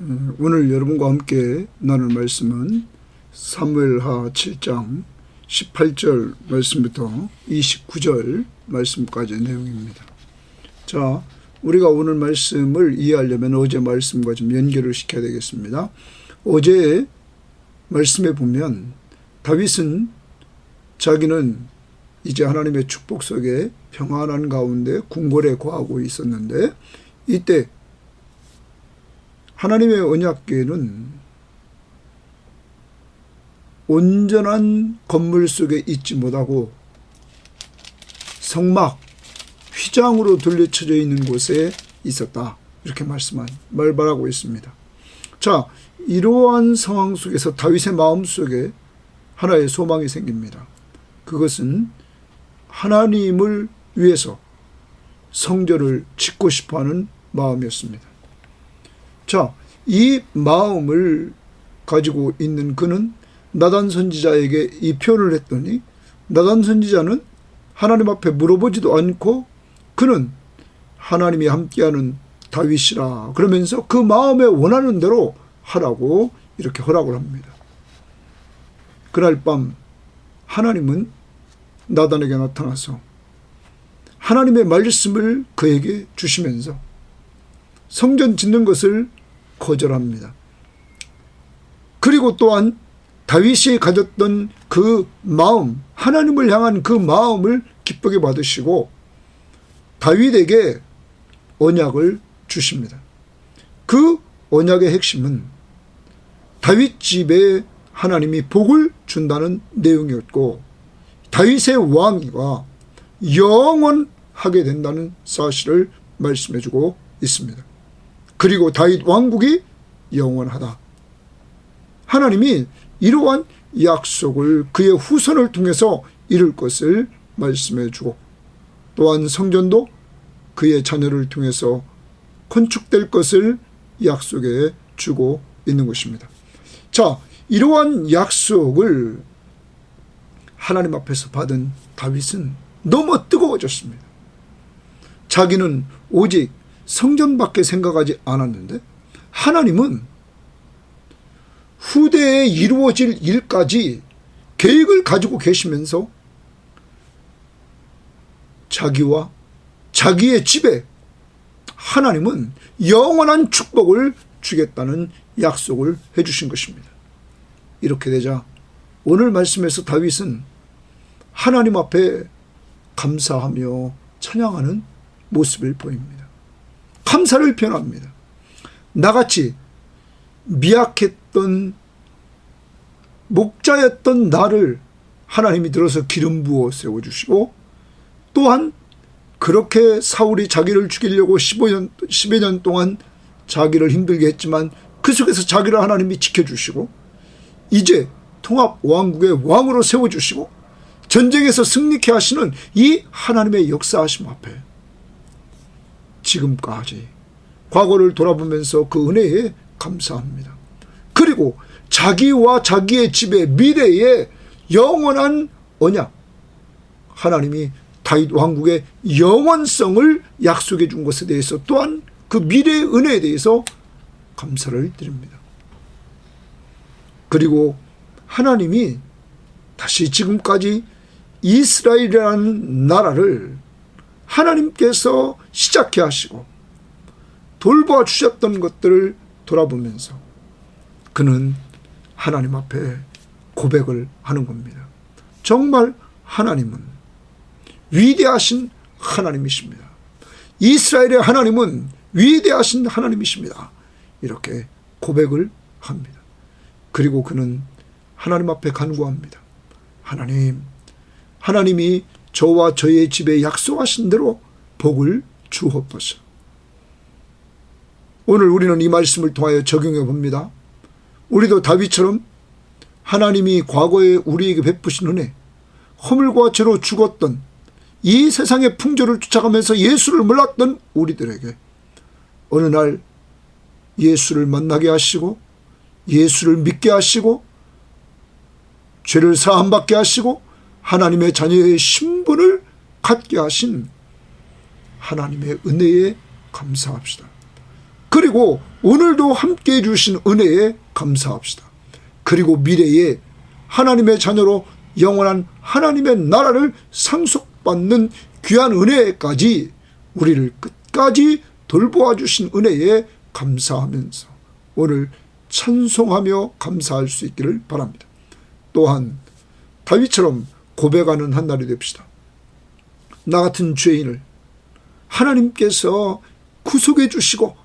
오늘 여러분과 함께 나눌 말씀은 사무엘하 7장 18절 말씀부터 29절 말씀까지의 내용입니다. 자, 우리가 오늘 말씀을 이해하려면 어제 말씀과 좀 연결을 시켜야 되겠습니다. 어제 말씀에 보면 다윗은 자기는 이제 하나님의 축복 속에 평안한 가운데 궁궐에 거하고 있었는데, 이때 하나님의 언약궤는 온전한 건물 속에 있지 못하고 성막, 휘장으로 둘러쳐져 있는 곳에 있었다. 이렇게 말하고 있습니다. 자, 이러한 상황 속에서 다윗의 마음속에 하나의 소망이 생깁니다. 그것은 하나님을 위해서 성전을 짓고 싶어하는 마음이었습니다. 자, 이 마음을 가지고 있는 그는 나단 선지자에게 이 표현을 했더니, 나단 선지자는 하나님 앞에 물어보지도 않고 그는 하나님이 함께하는 다윗이라 그러면서 그 마음에 원하는 대로 하라고 이렇게 허락을 합니다. 그날 밤 하나님은 나단에게 나타나서 하나님의 말씀을 그에게 주시면서 성전 짓는 것을 거절합니다. 그리고 또한 다윗이 가졌던 그 마음, 하나님을 향한 그 마음을 기쁘게 받으시고 다윗에게 언약을 주십니다. 그 언약의 핵심은 다윗 집에 하나님이 복을 준다는 내용이었고, 다윗의 왕위가 영원하게 된다는 사실을 말씀해주고 있습니다. 그리고 다윗 왕국이 영원하다. 하나님이 이러한 약속을 그의 후손을 통해서 이룰 것을 말씀해주고, 또한 성전도 그의 자녀를 통해서 건축될 것을 약속해 주고 있는 것입니다. 자, 이러한 약속을 하나님 앞에서 받은 다윗은 너무 뜨거워졌습니다. 자기는 오직 성전밖에 생각하지 않았는데 하나님은 후대에 이루어질 일까지 계획을 가지고 계시면서 자기와 자기의 집에 하나님은 영원한 축복을 주겠다는 약속을 해주신 것입니다. 이렇게 되자 오늘 말씀에서 다윗은 하나님 앞에 감사하며 찬양하는 모습을 보입니다. 감사를 표현합니다. 나같이 미약했던 목자였던 나를 하나님이 들어서 기름 부어 세워주시고, 또한 그렇게 사울이 자기를 죽이려고 10여 년 동안 자기를 힘들게 했지만 그 속에서 자기를 하나님이 지켜주시고, 이제 통합왕국의 왕으로 세워주시고 전쟁에서 승리케 하시는 이 하나님의 역사하심 앞에 지금까지 과거를 돌아보면서 그 은혜에 감사합니다. 그리고 자기와 자기의 집의 미래의 영원한 언약, 하나님이 다윗 왕국의 영원성을 약속해 준 것에 대해서 또한 그 미래의 은혜에 대해서 감사를 드립니다. 그리고 하나님이 다시 지금까지 이스라엘이라는 나라를 하나님께서 시작해 하시고 돌보아 주셨던 것들을 돌아보면서 그는 하나님 앞에 고백을 하는 겁니다. 정말 하나님은 위대하신 하나님이십니다. 이스라엘의 하나님은 위대하신 하나님이십니다. 이렇게 고백을 합니다. 그리고 그는 하나님 앞에 간구합니다. 하나님이 저와 저의 집에 약속하신 대로 복을 주옵소서. 오늘 우리는 이 말씀을 통하여 적용해 봅니다. 우리도 다윗처럼 하나님이 과거에 우리에게 베푸신 은혜, 허물과 죄로 죽었던 이 세상의 풍조를 쫓아가면서 예수를 몰랐던 우리들에게 어느 날 예수를 만나게 하시고 예수를 믿게 하시고 죄를 사함받게 하시고 하나님의 자녀의 신분을 갖게 하신 하나님의 은혜에 감사합시다. 그리고 오늘도 함께해 주신 은혜에 감사합시다. 그리고 미래에 하나님의 자녀로 영원한 하나님의 나라를 상속받는 귀한 은혜까지 우리를 끝까지 돌보아 주신 은혜에 감사하면서 오늘 찬송하며 감사할 수 있기를 바랍니다. 또한 다윗처럼 고백하는 한 날이 됩시다. 나 같은 죄인을 하나님께서 구속해 주시고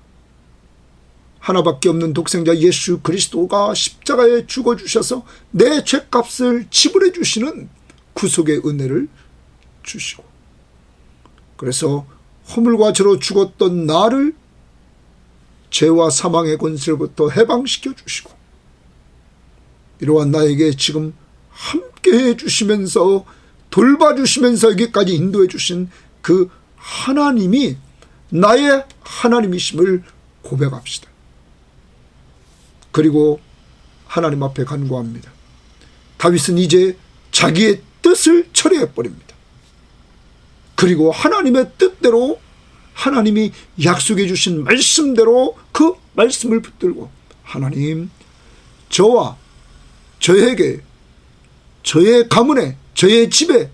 하나밖에 없는 독생자 예수 그리스도가 십자가에 죽어주셔서 내 죄값을 지불해 주시는 구속의 은혜를 주시고, 그래서 허물과 죄로 죽었던 나를 죄와 사망의 권세로부터 해방시켜 주시고, 이러한 나에게 지금 함께해 주시면서 돌봐주시면서 여기까지 인도해 주신 그 하나님이 나의 하나님이심을 고백합시다. 그리고 하나님 앞에 간구합니다. 다윗은 이제 자기의 뜻을 처리해버립니다. 그리고 하나님의 뜻대로, 하나님이 약속해 주신 말씀대로 그 말씀을 붙들고, 하나님, 저와 저에게, 저의 가문에, 저의 집에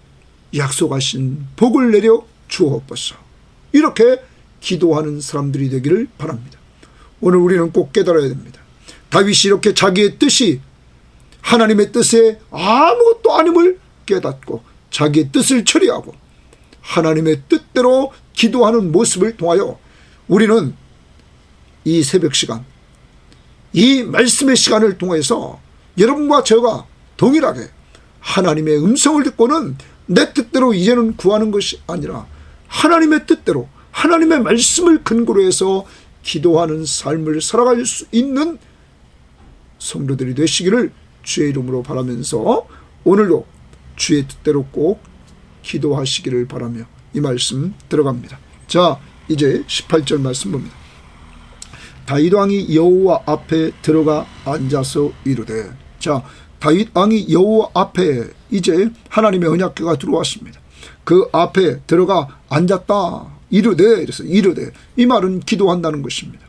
약속하신 복을 내려 주옵소서. 이렇게 기도하는 사람들이 되기를 바랍니다. 오늘 우리는 꼭 깨달아야 됩니다. 다윗이 이렇게 자기의 뜻이 하나님의 뜻에 아무것도 아님을 깨닫고 자기의 뜻을 처리하고 하나님의 뜻대로 기도하는 모습을 통하여 우리는 이 새벽 시간, 이 말씀의 시간을 통해서 여러분과 저가 동일하게 하나님의 음성을 듣고는 내 뜻대로 이제는 구하는 것이 아니라 하나님의 뜻대로, 하나님의 말씀을 근거로 해서 기도하는 삶을 살아갈 수 있는 성도들이 되시기를 주의 이름으로 바라면서 오늘도 주의 뜻대로 꼭 기도하시기를 바라며 이 말씀 들어갑니다. 자, 이제 18절 말씀 봅니다. 다윗 왕이 여호와 앞에 들어가 앉아서 이르되. 자, 다윗 왕이 여호와 앞에 이제 하나님의 언약궤가 들어왔습니다. 그 앞에 들어가 앉았다. 이르되, 그래서 이르되, 이 말은 기도한다는 것입니다.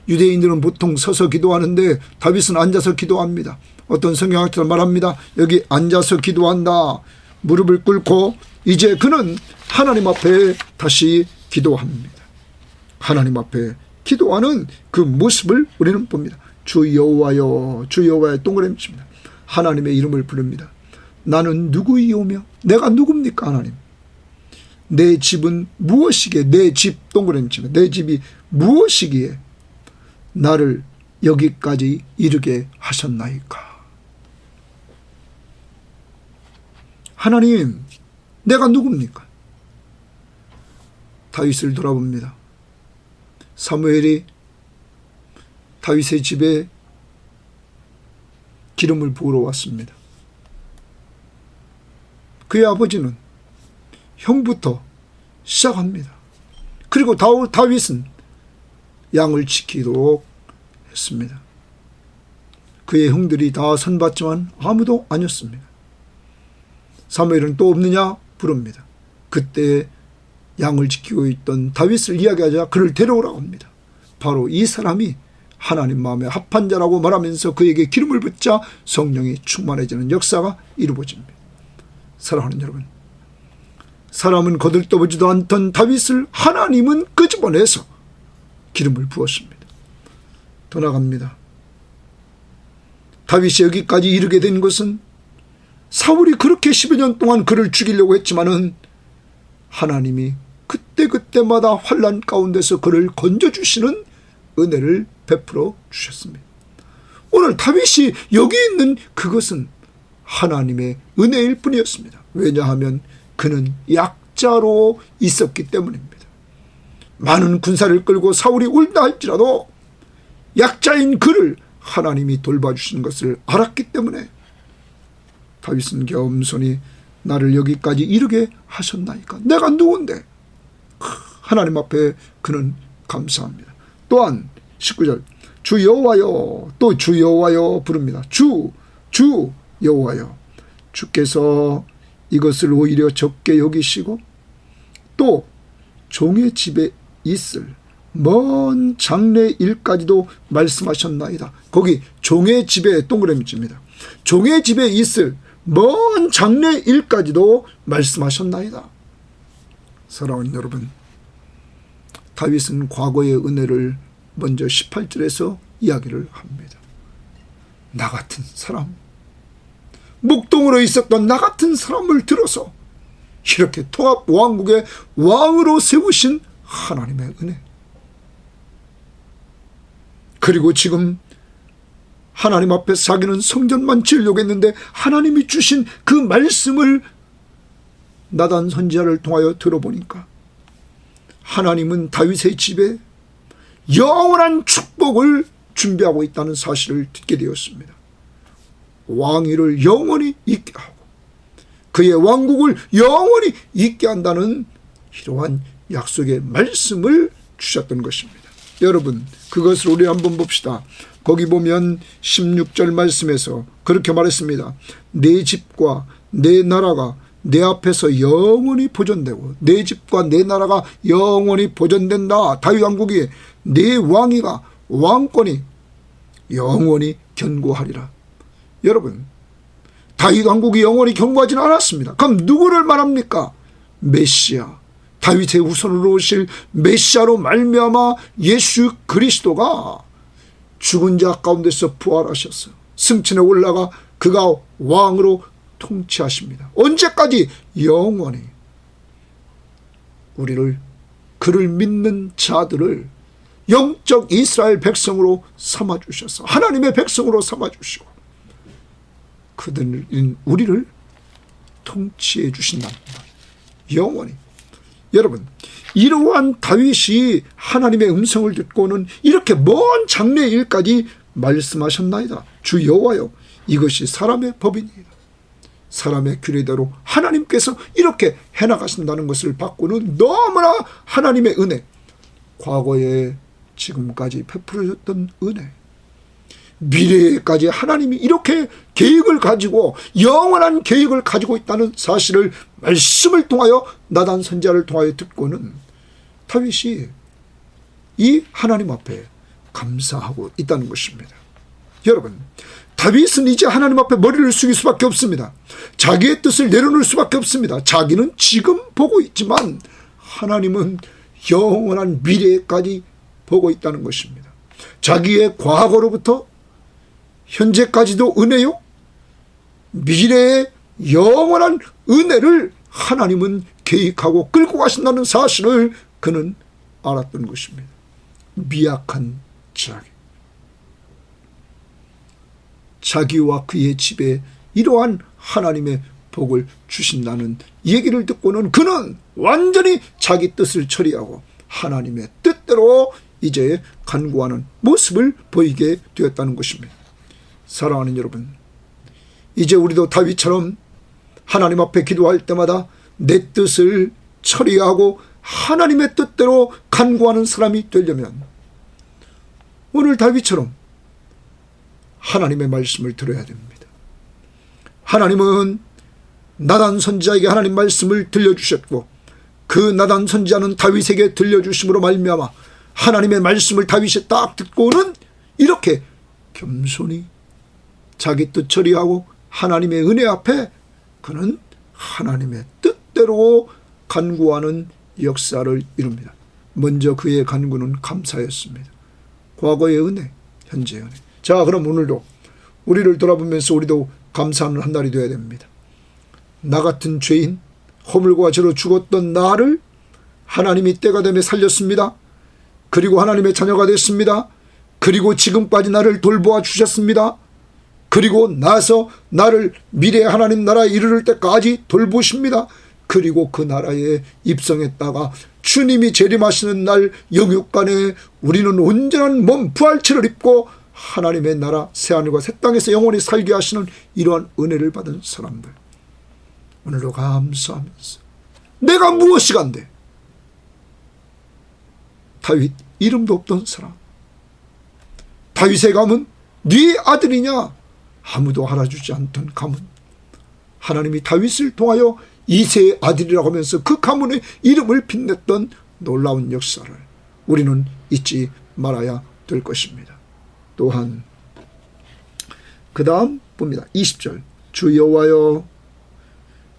유대인들은 보통 서서 기도하는데 다윗은 앉아서 기도합니다. 어떤 성경학자들 말합니다. 여기 앉아서 기도한다. 무릎을 꿇고 이제 그는 하나님 앞에 다시 기도합니다. 하나님 앞에 기도하는 그 모습을 우리는 봅니다. 주 여호와여, 주 여호와의 동그라미 칩니다. 하나님의 이름을 부릅니다. 나는 누구이오며 내가 누굽니까 하나님? 내 집은 무엇이기에, 내 집 동그라미 칩니다. 내 집이 무엇이기에 나를 여기까지 이르게 하셨나이까? 하나님, 내가 누굽니까? 다윗을 돌아봅니다. 사무엘이 다윗의 집에 기름을 부으러 왔습니다. 그의 아버지는 형부터 시작합니다. 그리고 다윗은 양을 지키도록 했습니다. 그의 형들이 다 선봤지만 아무도 아니었습니다. 사무엘은 또 없느냐 부릅니다. 그때 양을 지키고 있던 다윗을 이야기하자 그를 데려오라고 합니다. 바로 이 사람이 하나님 마음에 합한 자라고 말하면서 그에게 기름을 붓자 성령이 충만해지는 역사가 이루어집니다. 사랑하는 여러분, 사람은 거들떠보지도 않던 다윗을 하나님은 끄집어내서 기름을 부었습니다. 더 나갑니다. 다윗이 여기까지 이르게 된 것은 사울이 그렇게 10여 년 동안 그를 죽이려고 했지만은 하나님이 그때그때마다 환난 가운데서 그를 건져주시는 은혜를 베풀어 주셨습니다. 오늘 다윗이 여기 있는 그것은 하나님의 은혜일 뿐이었습니다. 왜냐하면 그는 약자로 있었기 때문입니다. 많은 군사를 끌고 사울이 울다 할지라도 약자인 그를 하나님이 돌봐주시는 것을 알았기 때문에 다윗은 겸손히 나를 여기까지 이르게 하셨나이까? 내가 누군데? 하나님 앞에 그는 감사합니다. 또한 19절 주 여호와여, 또 주 여호와여 부릅니다. 주 여호와여, 주께서 이것을 오히려 적게 여기시고 또 종의 집에 있을 먼 장래일까지도 말씀하셨나이다. 거기 종의 집에 동그라미 칩니다. 종의 집에 있을 먼 장래일까지도 말씀하셨나이다. 사랑하는 여러분, 다윗은 과거의 은혜를 먼저 18절에서 이야기를 합니다. 나 같은 사람, 목동으로 있었던 나 같은 사람을 들어서 이렇게 통합 왕국의 왕으로 세우신 하나님의 은혜, 그리고 지금 하나님 앞에서 자기는 성전만 지으려고 했는데 하나님이 주신 그 말씀을 나단 선지자를 통하여 들어보니까 하나님은 다윗의 집에 영원한 축복을 준비하고 있다는 사실을 듣게 되었습니다. 왕위를 영원히 있게 하고 그의 왕국을 영원히 있게 한다는 이러한 약속의 말씀을 주셨던 것입니다. 여러분, 그것을 우리 한번 봅시다. 거기 보면 16절 말씀에서 그렇게 말했습니다. 내 집과 내 나라가 내 앞에서 영원히 보존되고, 내 집과 내 나라가 영원히 보존된다. 다윗 왕국이, 내 왕위가, 왕권이 영원히 견고하리라. 여러분, 다윗 왕국이 영원히 견고하지는 않았습니다. 그럼 누구를 말합니까? 메시아, 다윗의 후손으로 오실 메시아로 말미암아 예수 그리스도가 죽은 자 가운데서 부활하셔서 승천에 올라가 그가 왕으로 통치하십니다. 언제까지? 영원히. 우리를, 그를 믿는 자들을 영적 이스라엘 백성으로 삼아주셔서 하나님의 백성으로 삼아주시고 그들은 우리를 통치해 주신답니다. 영원히. 여러분, 이러한 다윗이 하나님의 음성을 듣고는 이렇게 먼 장래일까지 말씀하셨나이다. 주 여호와여, 이것이 사람의 법이니이다. 사람의 규례대로 하나님께서 이렇게 해나가신다는 것을 받고는 너무나 하나님의 은혜, 과거에 지금까지 베풀어졌던 은혜, 미래에까지 하나님이 이렇게 계획을 가지고 영원한 계획을 가지고 있다는 사실을 말씀을 통하여 나단 선지자를 통하여 듣고는 다윗이 이 하나님 앞에 감사하고 있다는 것입니다. 여러분, 다윗은 이제 하나님 앞에 머리를 숙일 수밖에 없습니다. 자기의 뜻을 내려놓을 수밖에 없습니다. 자기는 지금 보고 있지만 하나님은 영원한 미래까지 보고 있다는 것입니다. 자기의 과거로부터 현재까지도 은혜요, 미래의 영원한 은혜를 하나님은 계획하고 끌고 가신다는 사실을 그는 알았던 것입니다. 미약한 자기와 그의 집에 이러한 하나님의 복을 주신다는 얘기를 듣고는 그는 완전히 자기 뜻을 처리하고 하나님의 뜻대로 이제 간구하는 모습을 보이게 되었다는 것입니다. 사랑하는 여러분, 이제 우리도 다윗처럼 하나님 앞에 기도할 때마다 내 뜻을 처리하고 하나님의 뜻대로 간구하는 사람이 되려면 오늘 다윗처럼 하나님의 말씀을 들어야 됩니다. 하나님은 나단 선지자에게 하나님 말씀을 들려주셨고 그 나단 선지자는 다윗에게 들려주심으로 말미암아 하나님의 말씀을 다윗이 딱 듣고는 이렇게 겸손히 자기 뜻 처리하고 하나님의 은혜 앞에 그는 하나님의 뜻대로 간구하는 역사를 이룹니다. 먼저 그의 간구는 감사였습니다. 과거의 은혜, 현재의 은혜. 자, 그럼 오늘도 우리를 돌아보면서 우리도 감사하는 한 날이 되어야 됩니다. 나 같은 죄인, 허물과 죄로 죽었던 나를 하나님이 때가 되며 살렸습니다. 그리고 하나님의 자녀가 됐습니다. 그리고 지금까지 나를 돌보아 주셨습니다. 그리고 나서 나를 미래 하나님 나라에 이르를 때까지 돌보십니다. 그리고 그 나라에 입성했다가 주님이 재림하시는 날 영육간에 우리는 온전한 몸 부활체를 입고 하나님의 나라 새하늘과 새 땅에서 영원히 살게 하시는 이러한 은혜를 받은 사람들, 오늘도 감사하면서 내가 무엇이 간데, 다윗 이름도 없던 사람, 다윗의 가문 네 아들이냐, 아무도 알아주지 않던 가문, 하나님이 다윗을 통하여 이새의 아들이라고 하면서 그 가문의 이름을 빛냈던 놀라운 역사를 우리는 잊지 말아야 될 것입니다. 또한 그 다음 봅니다. 20절 주 여호와여.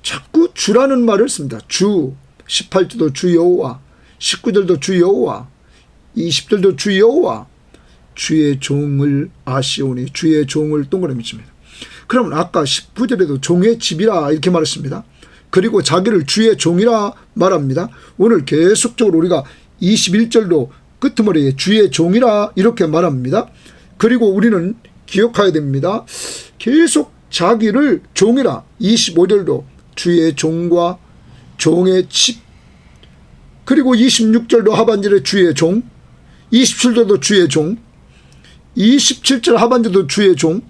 자꾸 주라는 말을 씁니다. 주. 18절도 주 여호와, 19절도 주 여호와, 20절도 주 여호와. 주의 종을 아시오니. 주의 종을 동그라미 칩니다. 그러면 아까 19절에도 종의 집이라 이렇게 말했습니다. 그리고 자기를 주의 종이라 말합니다. 오늘 계속적으로 우리가 21절도 끄트머리에 주의 종이라 이렇게 말합니다. 그리고 우리는 기억해야 됩니다. 계속 자기를 종이라. 25절도 주의 종과 종의 집. 그리고 26절도 하반절에 주의 종, 27절도 주의 종, 27절 하반절도 주의 종,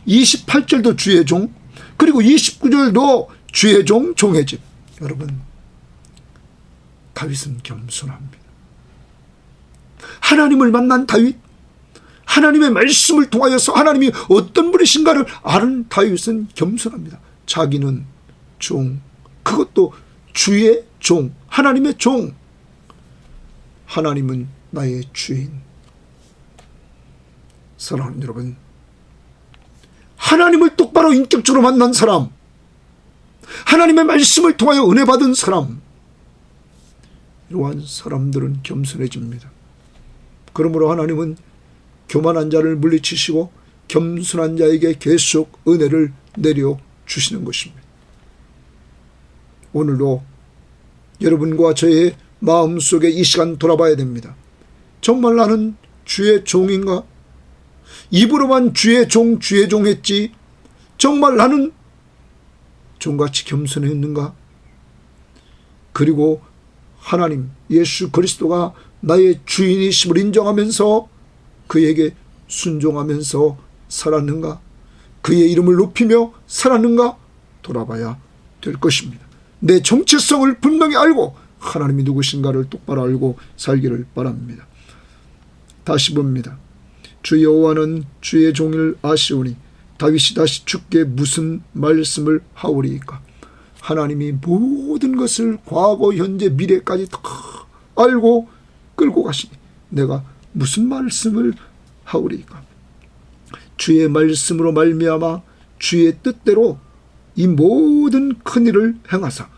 28절도 주의 종, 그리고 29절도 주의 종, 종의 집. 여러분, 다윗은 겸손합니다. 하나님을 만난 다윗, 하나님의 말씀을 통하여서 하나님이 어떤 분이신가를 아는 다윗은 겸손합니다. 자기는 종, 그것도 주의 종, 하나님의 종. 하나님은 나의 주인. 사랑하는 여러분, 하나님을 똑바로 인격적으로 만난 사람, 하나님의 말씀을 통하여 은혜 받은 사람, 이러한 사람들은 겸손해집니다. 그러므로 하나님은 교만한 자를 물리치시고 겸손한 자에게 계속 은혜를 내려주시는 것입니다. 오늘도 여러분과 저의 마음속에 이 시간 돌아봐야 됩니다. 정말 나는 주의 종인가? 입으로만 주의 종 했지 정말 나는 종같이 겸손했는가? 그리고 하나님 예수 그리스도가 나의 주인이심을 인정하면서 그에게 순종하면서 살았는가? 그의 이름을 높이며 살았는가? 돌아봐야 될 것입니다. 내 정체성을 분명히 알고 하나님이 누구신가를 똑바로 알고 살기를 바랍니다. 다시 봅니다. 주 여호와는 주의 종을 아시오니. 다윗이 다시 주께 무슨 말씀을 하오리이까? 하나님이 모든 것을 과거, 현재, 미래까지 다 알고 끌고 가시니 내가 무슨 말씀을 하오리이까? 주의 말씀으로 말미암아 주의 뜻대로 이 모든 큰 일을 행하사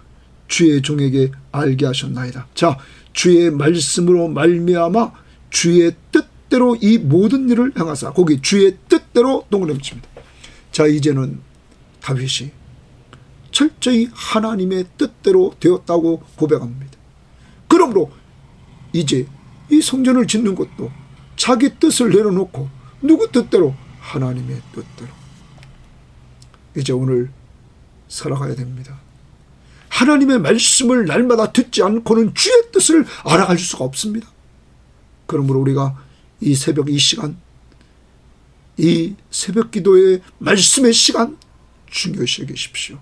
주의 종에게 알게 하셨나이다. 자, 주의 말씀으로 말미암아 주의 뜻대로 이 모든 일을 행하사, 거기 주의 뜻대로 동그라미 칩니다. 자, 이제는 다윗이 철저히 하나님의 뜻대로 되었다고 고백합니다. 그러므로 이제 이 성전을 짓는 것도 자기 뜻을 내려놓고 누구 뜻대로? 하나님의 뜻대로. 이제 오늘 살아가야 됩니다. 하나님의 말씀을 날마다 듣지 않고는 주의 뜻을 알아갈 수가 없습니다. 그러므로 우리가 이 새벽 이 시간, 이 새벽 기도의 말씀의 시간 중요시 여기십시오.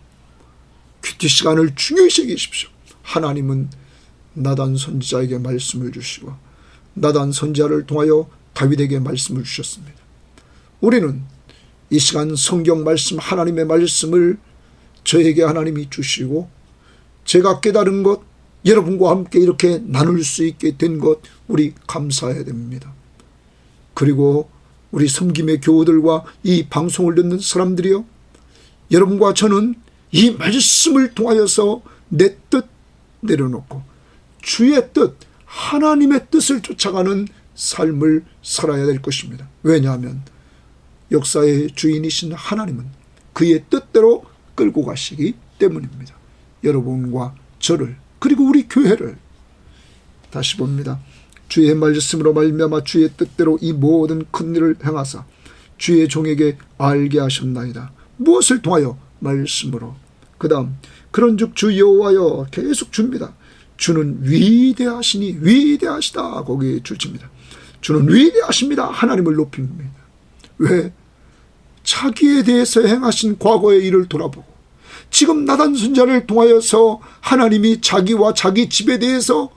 큐티 시간을 중요시 여기십시오. 하나님은 나단 선지자에게 말씀을 주시고 나단 선지자를 통하여 다윗에게 말씀을 주셨습니다. 우리는 이 시간 성경 말씀, 하나님의 말씀을 저에게 하나님이 주시고 제가 깨달은 것, 여러분과 함께 이렇게 나눌 수 있게 된 것 우리 감사해야 됩니다. 그리고 우리 섬김의 교우들과 이 방송을 듣는 사람들이요, 여러분과 저는 이 말씀을 통하여서 내 뜻 내려놓고 주의 뜻, 하나님의 뜻을 쫓아가는 삶을 살아야 될 것입니다. 왜냐하면 역사의 주인이신 하나님은 그의 뜻대로 끌고 가시기 때문입니다. 여러분과 저를, 그리고 우리 교회를 다시 봅니다. 주의 말씀으로 말미암아 주의 뜻대로 이 모든 큰 일을 행하사 주의 종에게 알게 하셨나이다. 무엇을 통하여? 말씀으로. 그 다음 그런즉 주 여호와여, 계속 줍니다. 주는 위대하시니, 위대하시다, 거기에 줄칩니다. 주는 위대하십니다. 하나님을 높입니다. 왜? 자기에 대해서 행하신 과거의 일을 돌아보고 지금 나단 선지자를 통하여서 하나님이 자기와 자기 집에 대해서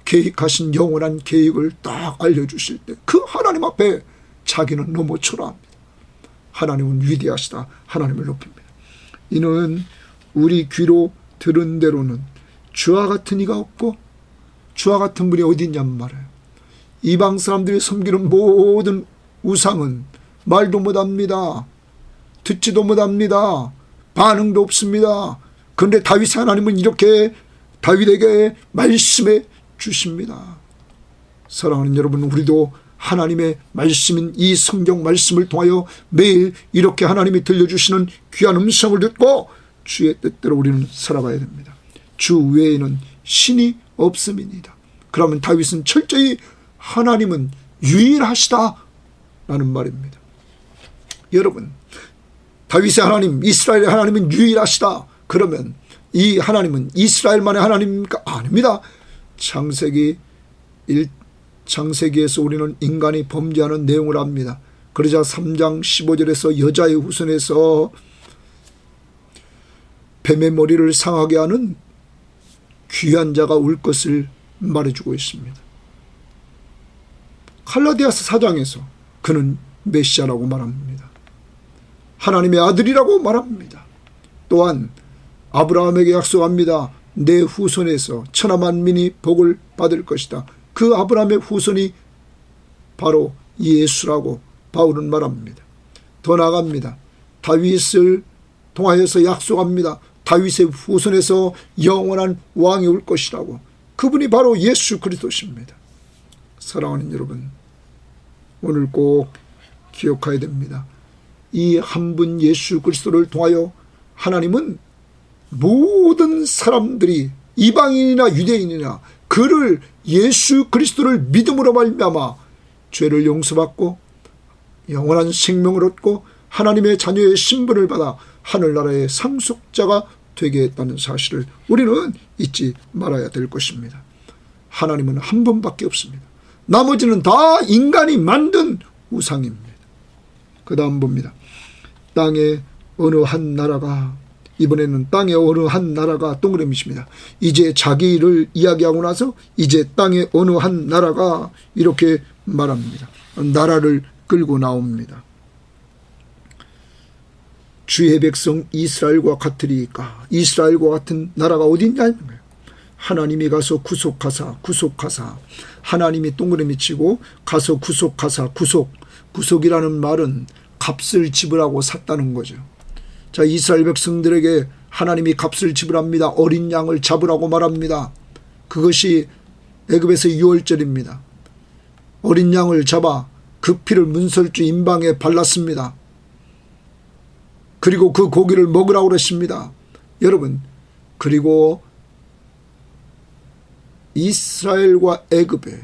계획하신 영원한 계획을 딱 알려주실 때 그 하나님 앞에 자기는 너무 초라합니다. 하나님은 위대하시다. 하나님을 높입니다. 이는 우리 귀로 들은 대로는 주와 같은 이가 없고 주와 같은 분이 어디 있냔 말이에요. 이방 사람들이 섬기는 모든 우상은 말도 못합니다. 듣지도 못합니다. 반응도 없습니다. 그런데 다윗의 하나님은 이렇게 다윗에게 말씀해 주십니다. 사랑하는 여러분, 우리도 하나님의 말씀인 이 성경 말씀을 통하여 매일 이렇게 하나님이 들려주시는 귀한 음성을 듣고 주의 뜻대로 우리는 살아가야 됩니다. 주 외에는 신이 없음이니이다. 그러면 다윗은 철저히 하나님은 유일하시다 라는 말입니다. 여러분, 다윗의 하나님, 이스라엘의 하나님은 유일하시다. 그러면 이 하나님은 이스라엘만의 하나님입니까? 아닙니다. 창세기에서 우리는 인간이 범죄하는 내용을 압니다. 그러자 3장 15절에서 여자의 후손에서 뱀의 머리를 상하게 하는 귀한 자가 올 것을 말해주고 있습니다. 갈라디아서 4장에서 그는 메시아라고 말합니다. 하나님의 아들이라고 말합니다. 또한 아브라함에게 약속합니다. 내 후손에서 천하 만민이 복을 받을 것이다. 그 아브라함의 후손이 바로 예수라고 바울은 말합니다. 더 나아갑니다. 다윗을 통하여서 약속합니다. 다윗의 후손에서 영원한 왕이 올 것이라고. 그분이 바로 예수 그리스도십니다. 사랑하는 여러분, 오늘 꼭 기억해야 됩니다. 이 한 분 예수 그리스도를 통하여 하나님은 모든 사람들이 이방인이나 유대인이나 그를 예수 그리스도를 믿음으로 말미암아 죄를 용서받고 영원한 생명을 얻고 하나님의 자녀의 신분을 받아 하늘나라의 상속자가 되게 했다는 사실을 우리는 잊지 말아야 될 것입니다. 하나님은 한 분밖에 없습니다. 나머지는 다 인간이 만든 우상입니다. 그 다음 봅니다. 땅의 어느 한 나라가, 이번에는 땅의 어느 한 나라가 동그라미십니다. 이제 자기를 이야기하고 나서 이제 땅의 어느 한 나라가 이렇게 말합니다. 나라를 끌고 나옵니다. 주의 백성 이스라엘과 같으리까. 이스라엘과 같은 나라가 어디 있냐는 거예요. 하나님이 가서 구속하사 하나님이 동그라미 치고 가서 구속하사. 구속이라는 말은 값을 지불하고 샀다는 거죠. 자, 이스라엘 백성들에게 하나님이 값을 지불합니다. 어린 양을 잡으라고 말합니다. 그것이 애굽에서 유월절입니다. 어린 양을 잡아 그 피를 문설주 임방에 발랐습니다. 그리고 그 고기를 먹으라고 그랬습니다. 여러분, 그리고 이스라엘과 애굽의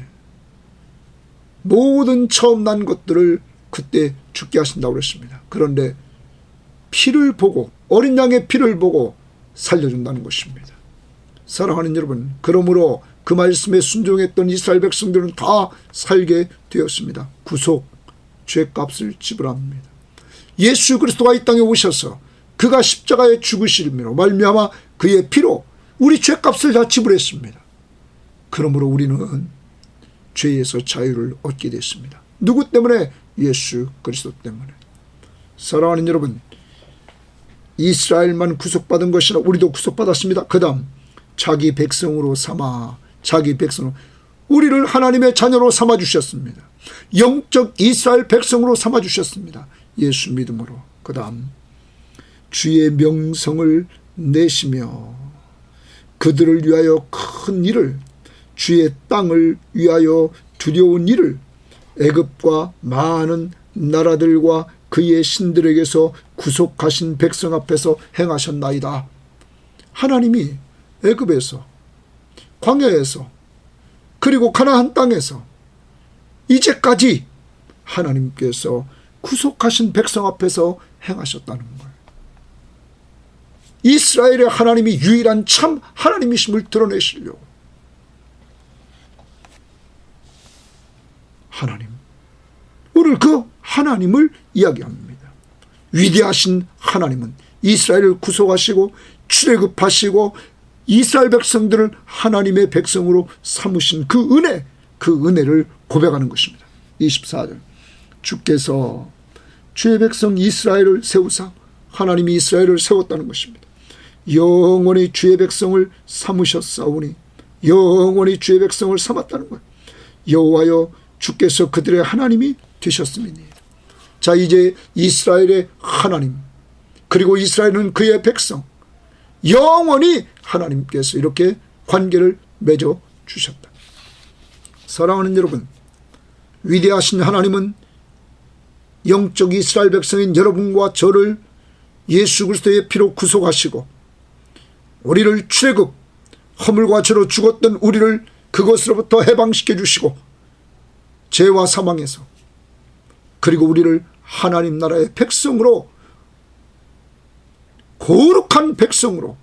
모든 처음 난 것들을 그때 죽게 하신다고 그랬습니다. 그런데 피를 보고, 어린 양의 피를 보고 살려준다는 것입니다. 사랑하는 여러분, 그러므로 그 말씀에 순종했던 이스라엘 백성들은 다 살게 되었습니다. 구속, 죄값을 지불합니다. 예수 그리스도가 이 땅에 오셔서 그가 십자가에 죽으심으로 말미암아 그의 피로 우리 죄값을 다 지불했습니다. 그러므로 우리는 죄에서 자유를 얻게 됐습니다. 누구 때문에? 예수 그리스도 때문에. 사랑하는 여러분, 이스라엘만 구속받은 것이라 우리도 구속받았습니다. 그 다음 자기 백성으로 삼아, 자기 백성으로 우리를 하나님의 자녀로 삼아주셨습니다. 영적 이스라엘 백성으로 삼아주셨습니다. 예수 믿음으로. 그 다음 주의 명성을 내시며 그들을 위하여 큰 일을, 주의 땅을 위하여 두려운 일을 애굽과 많은 나라들과 그의 신들에게서 구속하신 백성 앞에서 행하셨나이다. 하나님이 애굽에서, 광야에서, 그리고 가나안 땅에서 이제까지 하나님께서 구속하신 백성 앞에서 행하셨다는 거예요. 이스라엘의 하나님이 유일한 참 하나님이심을 드러내시려고. 하나님, 오늘 그 하나님을 이야기합니다. 위대하신 하나님은 이스라엘을 구속하시고 출애굽하시고 이스라엘 백성들을 하나님의 백성으로 삼으신 그 은혜를 고백하는 것입니다. 24절, 주께서 주의 백성 이스라엘을 세우사, 하나님이 이스라엘을 세웠다는 것입니다. 영원히 주의 백성을 삼으셨사오니, 영원히 주의 백성을 삼았다는 거예요. 여호와여, 주께서 그들의 하나님이 되셨음이니. 자, 이제 이스라엘의 하나님, 그리고 이스라엘은 그의 백성, 영원히 하나님께서 이렇게 관계를 맺어 주셨다. 사랑하는 여러분, 위대하신 하나님은 영적 이스라엘 백성인 여러분과 저를 예수 그리스도의 피로 구속하시고 우리를 출애굽, 허물과 죄로 죽었던 우리를 그것으로부터 해방시켜 주시고 죄와 사망에서, 그리고 우리를 하나님 나라의 백성으로, 거룩한 백성으로,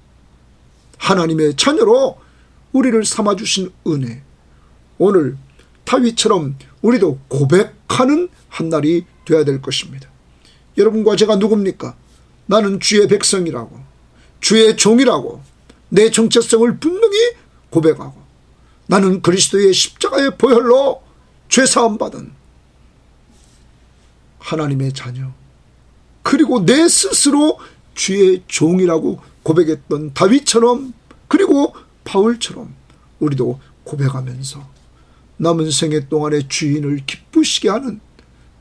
하나님의 자녀로 우리를 삼아주신 은혜, 오늘 다윗처럼 우리도 고백하는 한 날이 되어야 될 것입니다. 여러분과 제가 누굽니까? 나는 주의 백성이라고, 주의 종이라고 내 정체성을 분명히 고백하고, 나는 그리스도의 십자가의 보혈로 죄사함 받은 하나님의 자녀, 그리고 내 스스로 주의 종이라고 고백했던 다윗처럼, 그리고 바울처럼 우리도 고백하면서 남은 생애 동안의 주인을 기쁘시게 하는,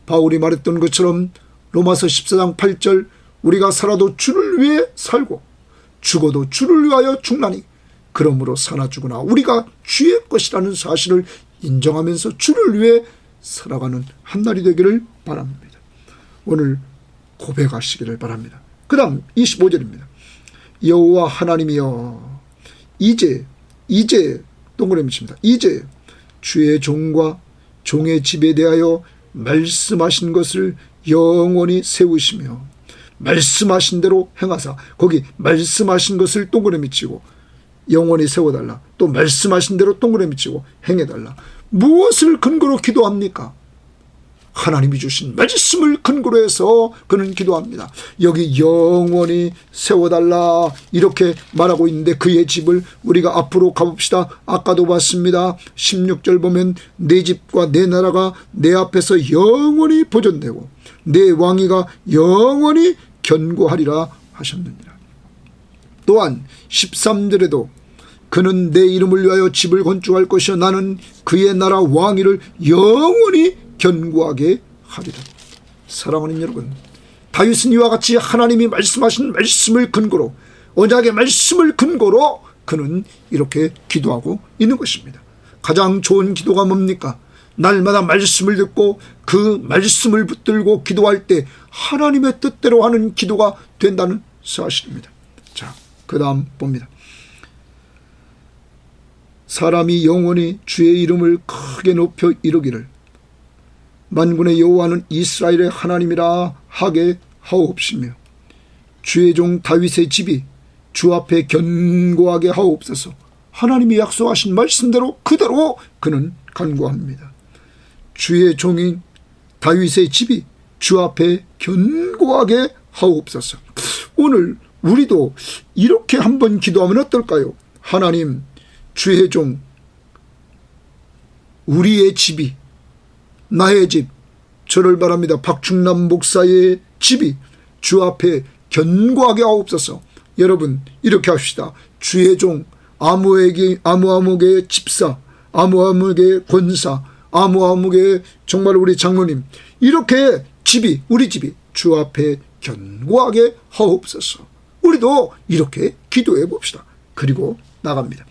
바울이 말했던 것처럼 로마서 14장 8절, 우리가 살아도 주를 위해 살고 죽어도 주를 위하여 죽나니 그러므로 사나 죽으나 우리가 주의 것이라는 사실을 인정하면서 주를 위해 살아가는 한 날이 되기를 바랍니다. 오늘 고백하시기를 바랍니다. 그 다음 25절입니다. 여호와 하나님이여, 이제 동그라미 칩니다. 이제 주의 종과 종의 집에 대하여 말씀하신 것을 영원히 세우시며 말씀하신 대로 행하사, 거기 말씀하신 것을 동그라미 치고 영원히 세워달라, 또 말씀하신 대로 동그라미 치고 행해달라. 무엇을 근거로 기도합니까? 하나님이 주신 말씀을 근거로 해서 그는 기도합니다. 여기 영원히 세워달라 이렇게 말하고 있는데, 그의 집을 우리가 앞으로 가봅시다. 아까도 봤습니다. 16절 보면 내 집과 내 나라가 내 앞에서 영원히 보존되고 내 왕위가 영원히 견고하리라 하셨느니라. 또한 13절에도 그는 내 이름을 위하여 집을 건축할 것이요 나는 그의 나라 왕위를 영원히 견고하게 하리라. 사랑하는 여러분, 다윗은 이와 같이 하나님이 말씀하신 말씀을 근거로, 언약의 말씀을 근거로 그는 이렇게 기도하고 있는 것입니다. 가장 좋은 기도가 뭡니까? 날마다 말씀을 듣고 그 말씀을 붙들고 기도할 때 하나님의 뜻대로 하는 기도가 된다는 사실입니다. 자, 그 다음 봅니다. 사람이 영원히 주의 이름을 크게 높여 이르기를 만군의 여호와는 이스라엘의 하나님이라 하게 하옵시며 주의 종 다윗의 집이 주 앞에 견고하게 하옵소서. 하나님이 약속하신 말씀대로 그대로 그는 간구합니다. 주의 종인 다윗의 집이 주 앞에 견고하게 하옵소서. 오늘 우리도 이렇게 한번 기도하면 어떨까요? 하나님, 주의 종, 우리의 집이, 나의 집, 저를 바랍니다. 박충남 목사의 집이 주 앞에 견고하게 하옵소서. 여러분, 이렇게 합시다. 주의 종, 아무아무의 집사, 아무아무의 권사, 아무아무의 정말 우리 장로님, 이렇게 집이, 우리 집이 주 앞에 견고하게 하옵소서. 우리도 이렇게 기도해 봅시다. 그리고 나갑니다.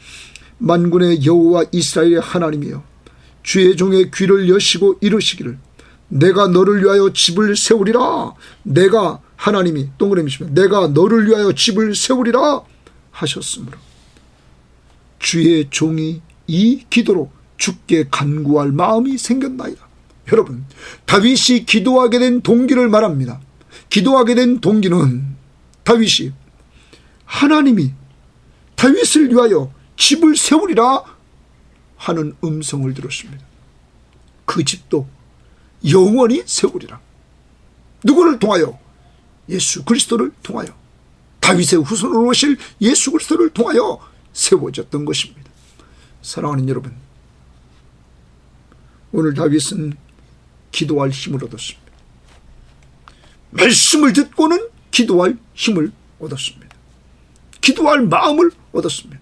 만군의 여호와 이스라엘의 하나님이여, 주의 종의 귀를 여시고 이르시기를 내가 너를 위하여 집을 세우리라. 내가, 하나님이 동그라미시면 내가 너를 위하여 집을 세우리라 하셨으므로 주의 종이 이 기도로 주께 간구할 마음이 생겼나이다. 여러분, 다윗이 기도하게 된 동기를 말합니다. 기도하게 된 동기는 다윗이 하나님이 다윗을 위하여 집을 세우리라 하는 음성을 들었습니다. 그 집도 영원히 세우리라. 누구를 통하여? 예수 그리스도를 통하여, 다윗의 후손으로 오실 예수 그리스도를 통하여 세워졌던 것입니다. 사랑하는 여러분, 오늘 다윗은 기도할 힘을 얻었습니다. 말씀을 듣고는 기도할 힘을 얻었습니다. 기도할 마음을 얻었습니다.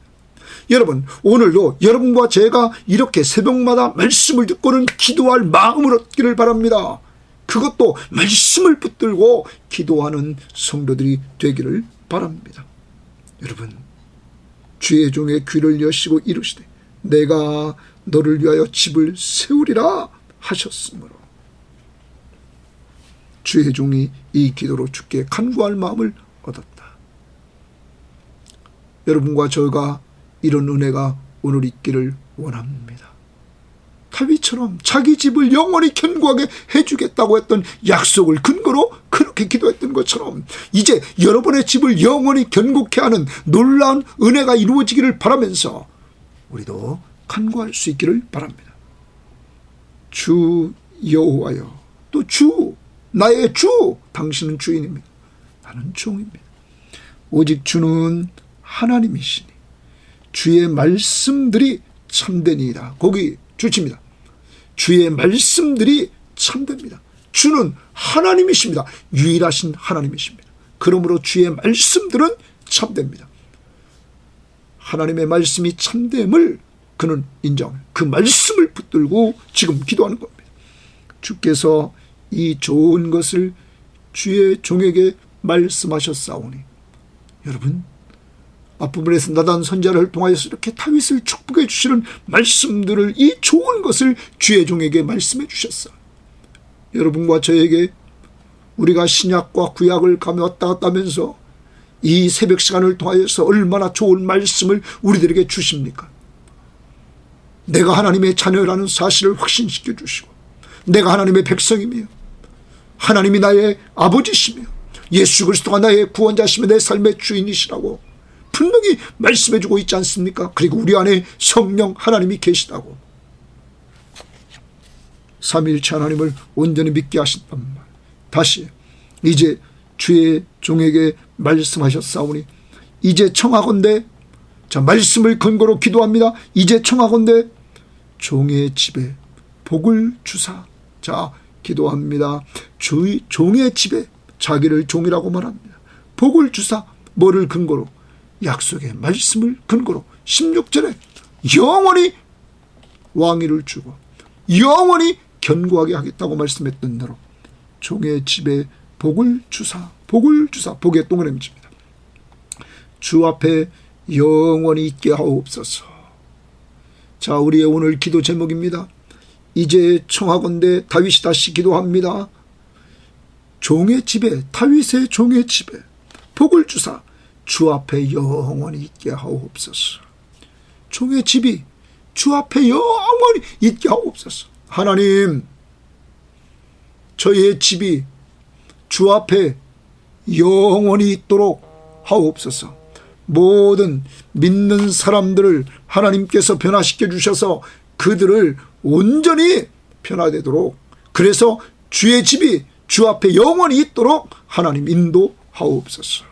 여러분, 오늘도 여러분과 제가 이렇게 새벽마다 말씀을 듣고는 기도할 마음을 얻기를 바랍니다. 그것도 말씀을 붙들고 기도하는 성도들이 되기를 바랍니다. 여러분, 주의 종의 귀를 여시고 이르시되 내가 너를 위하여 집을 세우리라 하셨으므로 주의 종이 이 기도로 주께 간구할 마음을 얻었다. 여러분과 저가 이런 은혜가 오늘 있기를 원합니다. 다윗처럼 자기 집을 영원히 견고하게 해주겠다고 했던 약속을 근거로 그렇게 기도했던 것처럼 이제 여러분의 집을 영원히 견고케 하는 놀라운 은혜가 이루어지기를 바라면서 우리도 간구할 수 있기를 바랍니다. 주 여호와여, 또 주, 나의 주, 당신은 주인입니다. 나는 종입니다. 오직 주는 하나님이시니 주의 말씀들이 참되니이다. 거기 주칩니다. 주의 말씀들이 참됩니다. 주는 하나님이십니다. 유일하신 하나님이십니다. 그러므로 주의 말씀들은 참됩니다. 하나님의 말씀이 참됨을 그는 인정합니다. 그 말씀을 붙들고 지금 기도하는 겁니다. 주께서 이 좋은 것을 주의 종에게 말씀하셨사오니, 여러분, 앞부분에서 나단 선지자를 통하여서 이렇게 다윗을 축복해 주시는 말씀들을, 이 좋은 것을 주의 종에게 말씀해 주셨어요. 여러분과 저에게 우리가 신약과 구약을 가며 왔다 갔다 하면서 이 새벽 시간을 통하여서 얼마나 좋은 말씀을 우리들에게 주십니까? 내가 하나님의 자녀라는 사실을 확신시켜 주시고, 내가 하나님의 백성이며 하나님이 나의 아버지시며 예수 그리스도가 나의 구원자시며 내 삶의 주인이시라고 분명히 말씀해주고 있지 않습니까? 그리고 우리 안에 성령 하나님이 계시다고, 삼위일체 하나님을 온전히 믿게 하신단 말. 다시 이제 주의 종에게 말씀하셨사오니 이제 청하건대, 자, 말씀을 근거로 기도합니다. 이제 청하건대 종의 집에 복을 주사. 자, 기도합니다. 종의 집에, 자기를 종이라고 말합니다. 복을 주사. 뭐를 근거로? 약속의 말씀을 근거로 16절에 영원히 왕위를 주고 영원히 견고하게 하겠다고 말씀했던 대로 종의 집에 복을 주사. 복을 주사. 복의 동그라미입니다. 주 앞에 영원히 있게 하옵소서. 자, 우리의 오늘 기도 제목입니다. 이제 청하건대, 다윗이 다시 기도합니다. 종의 집에, 다윗의 종의 집에 복을 주사 주 앞에 영원히 있게 하옵소서. 종의 집이 주 앞에 영원히 있게 하옵소서. 하나님, 저희의 집이 주 앞에 영원히 있도록 하옵소서. 모든 믿는 사람들을 하나님께서 변화시켜 주셔서 그들을 온전히 변화되도록, 그래서 주의 집이 주 앞에 영원히 있도록 하나님 인도하옵소서.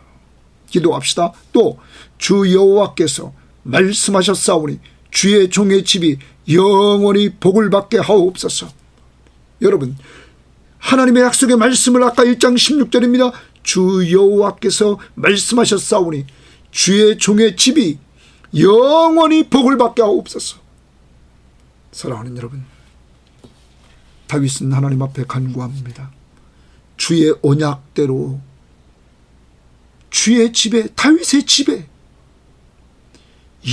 기도합시다. 또 주 여호와께서 말씀하셨사오니 주의 종의 집이 영원히 복을 받게 하옵소서. 여러분, 하나님의 약속의 말씀을 아까 1장 16절입니다. 주 여호와께서 말씀하셨사오니 주의 종의 집이 영원히 복을 받게 하옵소서. 사랑하는 여러분, 다윗은 하나님 앞에 간구합니다. 주의 언약대로 주의 집에, 다윗의 집에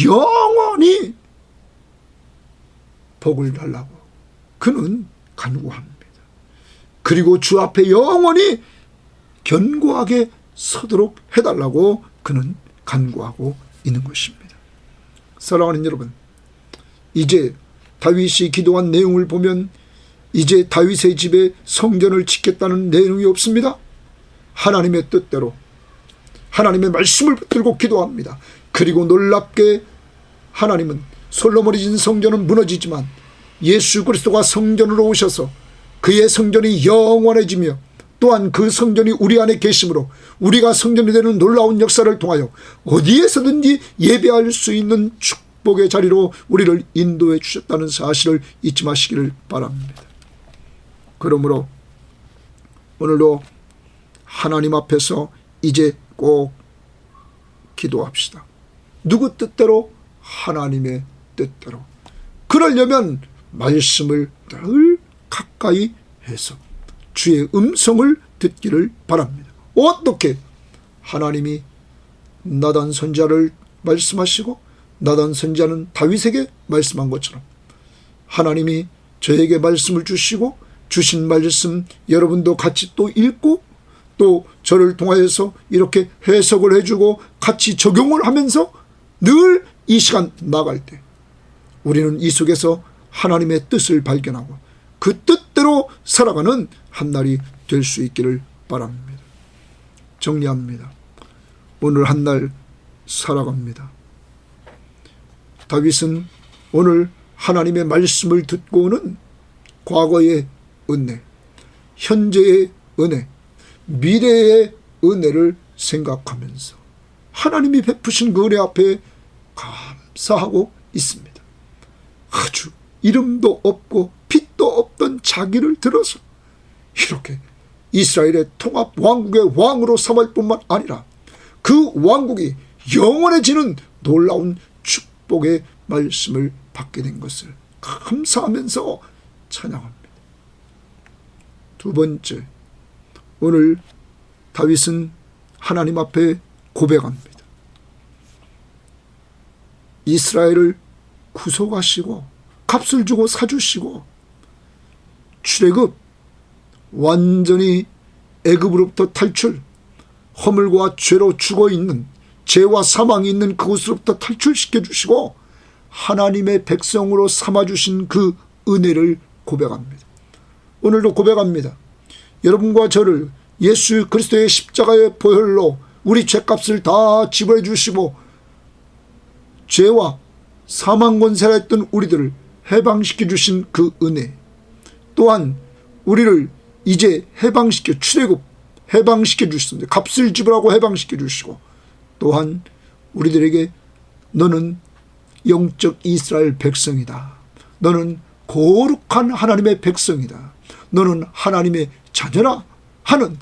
영원히 복을 달라고 그는 간구합니다. 그리고 주 앞에 영원히 견고하게 서도록 해달라고 그는 간구하고 있는 것입니다. 사랑하는 여러분, 이제 다윗이 기도한 내용을 보면 이제 다윗의 집에 성전을 짓겠다는 내용이 없습니다. 하나님의 뜻대로 하나님의 말씀을 붙들고 기도합니다. 그리고 놀랍게 하나님은 솔로몬이 진 성전은 무너지지만 예수 그리스도가 성전으로 오셔서 그의 성전이 영원해지며 또한 그 성전이 우리 안에 계심으로 우리가 성전이 되는 놀라운 역사를 통하여 어디에서든지 예배할 수 있는 축복의 자리로 우리를 인도해 주셨다는 사실을 잊지 마시기를 바랍니다. 그러므로 오늘도 하나님 앞에서 이제 꼭 기도합시다. 누구 뜻대로? 하나님의 뜻대로. 그러려면 말씀을 늘 가까이 해서 주의 음성을 듣기를 바랍니다. 어떻게? 하나님이 나단 선지자를 말씀하시고 나단 선지자는 다윗에게 말씀한 것처럼 하나님이 저에게 말씀을 주시고 주신 말씀 여러분도 같이 또 읽고 또 저를 통하여서 이렇게 해석을 해주고 같이 적용을 하면서 늘 이 시간 나갈 때 우리는 이 속에서 하나님의 뜻을 발견하고 그 뜻대로 살아가는 한날이 될 수 있기를 바랍니다. 정리합니다. 오늘 한날 살아갑니다. 다윗은 오늘 하나님의 말씀을 듣고는 과거의 은혜, 현재의 은혜, 미래의 은혜를 생각하면서 하나님이 베푸신 그 은혜 앞에 감사하고 있습니다. 아주 이름도 없고 빛도 없던 자기를 들어서 이렇게 이스라엘의 통합 왕국의 왕으로 삼을 뿐만 아니라 그 왕국이 영원해지는 놀라운 축복의 말씀을 받게 된 것을 감사하면서 찬양합니다. 두 번째, 오늘 다윗은 하나님 앞에 고백합니다. 이스라엘을 구속하시고 값을 주고 사주시고 출애굽 완전히 애굽으로부터 탈출, 허물과 죄로 죽어있는 죄와 사망이 있는 그곳으로부터 탈출시켜 주시고 하나님의 백성으로 삼아주신 그 은혜를 고백합니다. 오늘도 고백합니다. 여러분과 저를 예수 그리스도의 십자가의 보혈로 우리 죄값을 다 지불해 주시고 죄와 사망 권세라 했던 우리들을 해방시켜 주신 그 은혜, 또한 우리를 이제 해방시켜 출애굽 해방시켜 주셨습니다. 값을 지불하고 해방시켜 주시고 또한 우리들에게 너는 영적 이스라엘 백성이다. 너는 거룩한 하나님의 백성이다. 너는 하나님의 자녀라 하는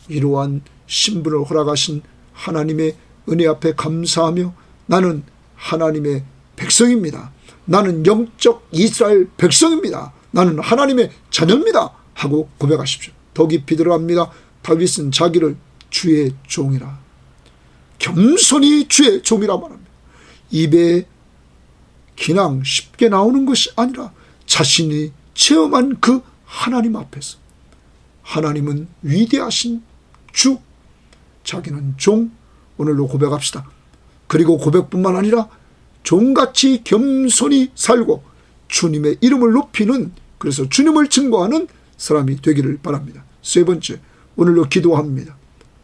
이러한 신분을 허락하신 하나님의 은혜 앞에 감사하며 나는 하나님의 백성입니다. 나는 영적 이스라엘 백성입니다. 나는 하나님의 자녀입니다. 하고 고백하십시오. 더 깊이 들어갑니다. 다윗은 자기를 주의 종이라, 겸손히 주의 종이라 말합니다. 입에 그냥 쉽게 나오는 것이 아니라 자신이 체험한 그 하나님 앞에서 하나님은 위대하신 주, 자기는 종, 오늘로 고백합시다. 그리고 고백뿐만 아니라 종같이 겸손히 살고 주님의 이름을 높이는, 그래서 주님을 증거하는 사람이 되기를 바랍니다. 세 번째, 오늘로 기도합니다.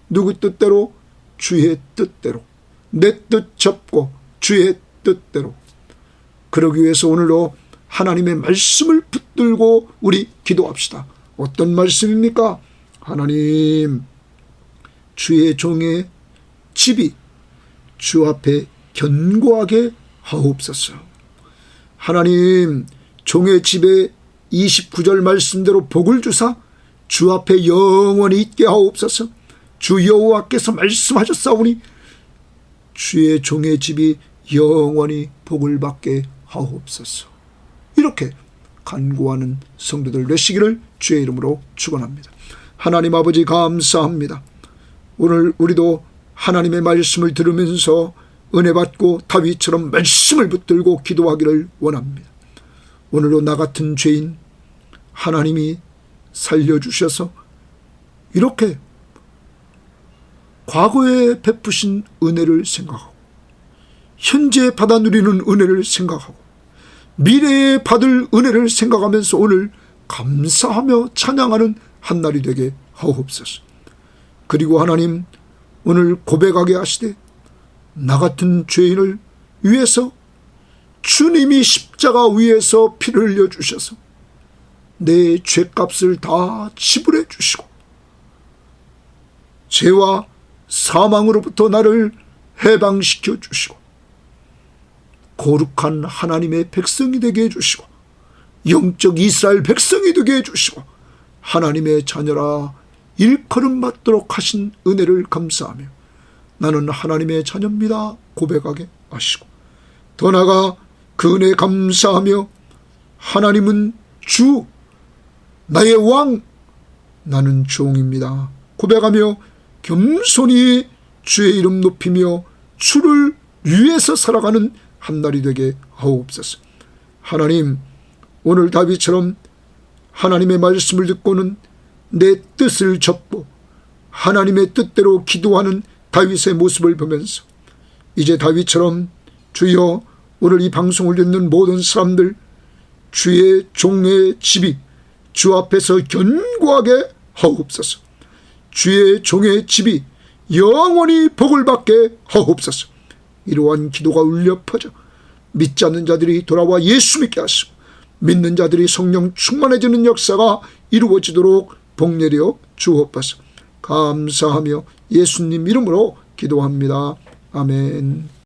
누구 뜻대로? 주의 뜻대로. 내 뜻 접고 주의 뜻대로. 그러기 위해서 오늘로 하나님의 말씀을 붙들고 우리 기도합시다. 어떤 말씀입니까? 하나님, 주의 종의 집이 주 앞에 견고하게 하옵소서. 하나님, 종의 집에 29절 말씀대로 복을 주사 주 앞에 영원히 있게 하옵소서. 주 여호와께서 말씀하셨사오니 주의 종의 집이 영원히 복을 받게 하옵소서. 이렇게 간구하는 성도들 되시기를 주의 이름으로 축원합니다. 하나님 아버지 감사합니다. 오늘 우리도 하나님의 말씀을 들으면서 은혜 받고 다윗처럼 말씀을 붙들고 기도하기를 원합니다. 오늘도 나 같은 죄인 하나님이 살려주셔서 이렇게 과거에 베푸신 은혜를 생각하고 현재 받아 누리는 은혜를 생각하고 미래에 받을 은혜를 생각하면서 오늘 감사하며 찬양하는 한날이 되게 하옵소서. 그리고 하나님, 오늘 고백하게 하시되 나 같은 죄인을 위해서 주님이 십자가 위에서 피를 흘려주셔서 내 죄값을 다 지불해 주시고 죄와 사망으로부터 나를 해방시켜 주시고 거룩한 하나님의 백성이 되게 해주시고 영적 이스라엘 백성이 되게 해주시고 하나님의 자녀라 일컬음 받도록 하신 은혜를 감사하며 나는 하나님의 자녀입니다 고백하게 하시고 더 나아가 그 은혜에 감사하며 하나님은 주, 나의 왕, 나는 종입니다 고백하며 겸손히 주의 이름 높이며 주를 위해서 살아가는 한 날이 되게 하옵소서. 하나님, 오늘 다윗처럼 하나님의 말씀을 듣고는 내 뜻을 접고 하나님의 뜻대로 기도하는 다윗의 모습을 보면서 이제 다윗처럼 주여 오늘 이 방송을 듣는 모든 사람들 주의 종의 집이 주 앞에서 견고하게 하옵소서. 주의 종의 집이 영원히 복을 받게 하옵소서. 이러한 기도가 울려 퍼져 믿지 않는 자들이 돌아와 예수 믿게 하시고 믿는 자들이 성령 충만해지는 역사가 이루어지도록 복내려 주옵소서. 감사하며 예수님 이름으로 기도합니다. 아멘.